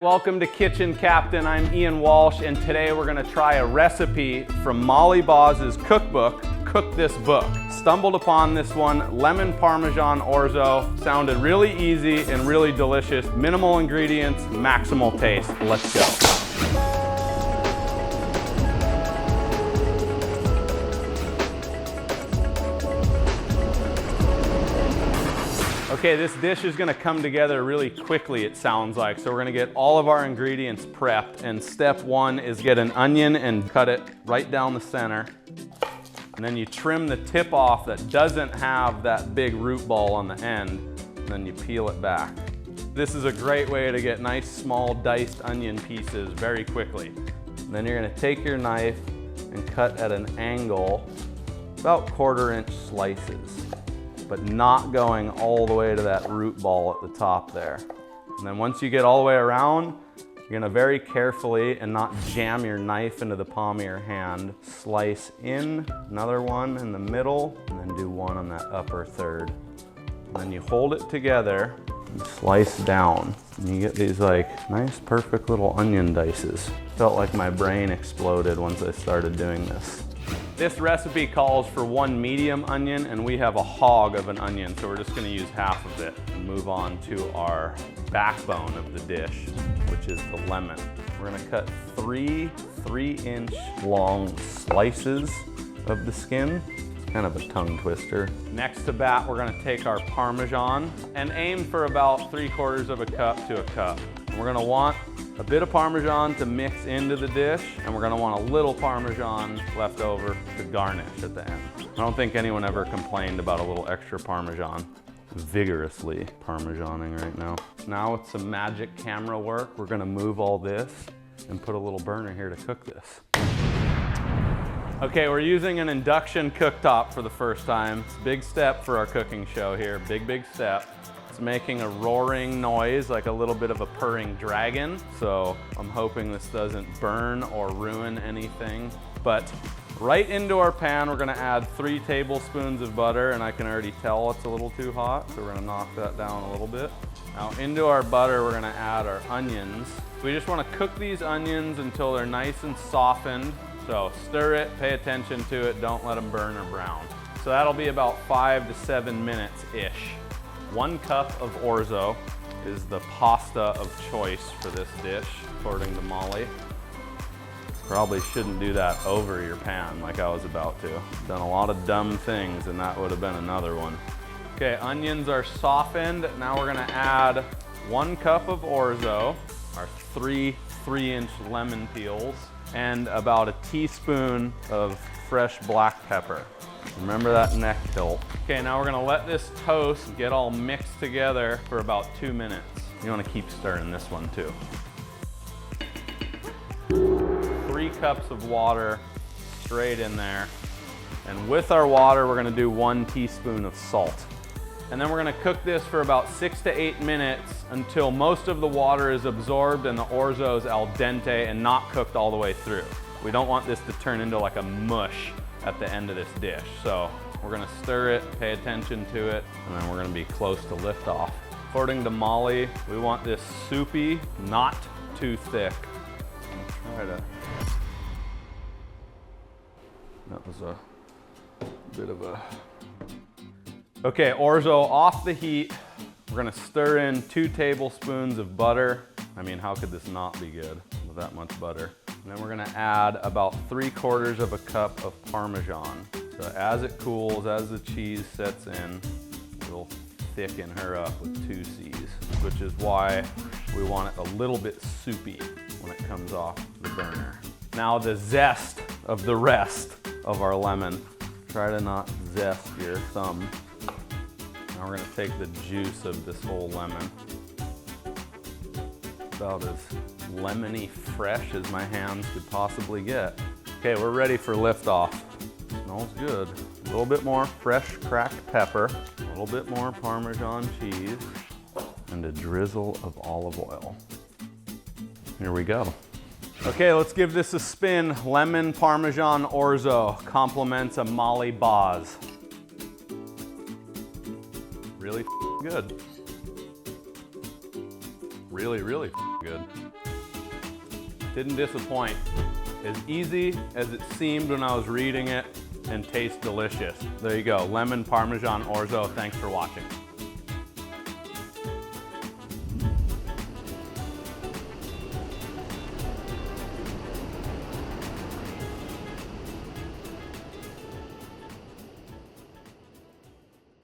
Welcome to Kitchen Captain. I'm Ian Walsh, and today we're gonna try a recipe from Molly Boz's cookbook, Cook This Book. Stumbled upon this one, lemon parmesan orzo. Sounded really easy and really delicious. Minimal ingredients, maximal taste. Let's go. Okay, this dish is gonna come together really quickly, it sounds like. So we're gonna get all of our ingredients prepped. And step one is get an onion and cut it right down the center. And then you trim the tip off that doesn't have that big root ball on the end. And then you peel it back. This is a great way to get nice small diced onion pieces very quickly. And then you're gonna take your knife and cut at an angle, about 1/4 inch slices, but not going all the way to that root ball at the top there. And then once you get all the way around, you're gonna very carefully and not jam your knife into the palm of your hand, slice in, another one in the middle, and then do one on that upper third. And then you hold it together and slice down. And you get these like nice, perfect little onion dices. Felt like my brain exploded once I started doing this. This recipe calls for 1 medium onion, and we have a hog of an onion, so we're just gonna use half of it and move on to our backbone of the dish, which is the lemon. We're gonna cut 3-inch long slices of the skin. It's kind of a tongue twister. Next to that, we're gonna take our Parmesan and aim for about 3/4 of a cup to a cup. And we're gonna want a bit of Parmesan to mix into the dish, and we're gonna want a little Parmesan left over to garnish at the end. I don't think anyone ever complained about a little extra Parmesan. Vigorously Parmesaning right now. Now with some magic camera work, we're gonna move all this and put a little burner here to cook this. Okay, we're using an induction cooktop for the first time. Big step for our cooking show here, big step. It's making a roaring noise, like a little bit of a purring dragon. So I'm hoping this doesn't burn or ruin anything. But right into our pan, we're gonna add 3 tablespoons of butter, and I can already tell it's a little too hot, so we're gonna knock that down a little bit. Now into our butter, we're gonna add our onions. We just wanna cook these onions until they're nice and softened. So stir it, pay attention to it, don't let them burn or brown. So that'll be about 5 to 7 minutes-ish. 1 cup of orzo is the pasta of choice for this dish, according to Molly. Probably shouldn't do that over your pan like I was about to. Done a lot of dumb things, and that would have been another one. Okay, onions are softened. Now we're gonna add 1 cup of orzo, our 3-inch lemon peels, and about a teaspoon of fresh black pepper. Remember that neck tilt. Okay, now we're gonna let this toast get all mixed together for about 2 minutes. You wanna keep stirring this one too. 3 cups of water straight in there. And with our water, we're gonna do 1 teaspoon of salt. And then we're gonna cook this for about 6 to 8 minutes until most of the water is absorbed and the orzo is al dente and not cooked all the way through. We don't want this to turn into like a mush at the end of this dish. So we're gonna stir it, pay attention to it, and then we're gonna be close to liftoff. According to Molly, we want this soupy, not too thick. Try to, that was a bit of a, okay, orzo off the heat. We're gonna stir in 2 tablespoons of butter. I mean, how could this not be good with that much butter? And then we're gonna add about 3/4 of a cup of Parmesan. So as it cools, as the cheese sets in, we'll thicken her up with 2 C's, which is why we want it a little bit soupy when it comes off the burner. Now the zest of the rest of our lemon. Try to not zest your thumb. Now we're gonna take the juice of this whole lemon. About as lemony fresh as my hands could possibly get. Okay, we're ready for liftoff. Smells good. A little bit more fresh cracked pepper, a little bit more Parmesan cheese, and a drizzle of olive oil. Here we go. Okay, let's give this a spin. Lemon Parmesan orzo complements a Molly Boz. Really good. Really good. Didn't disappoint. As easy as it seemed when I was reading it, and tastes delicious. There you go, lemon Parmesan orzo. Thanks for watching.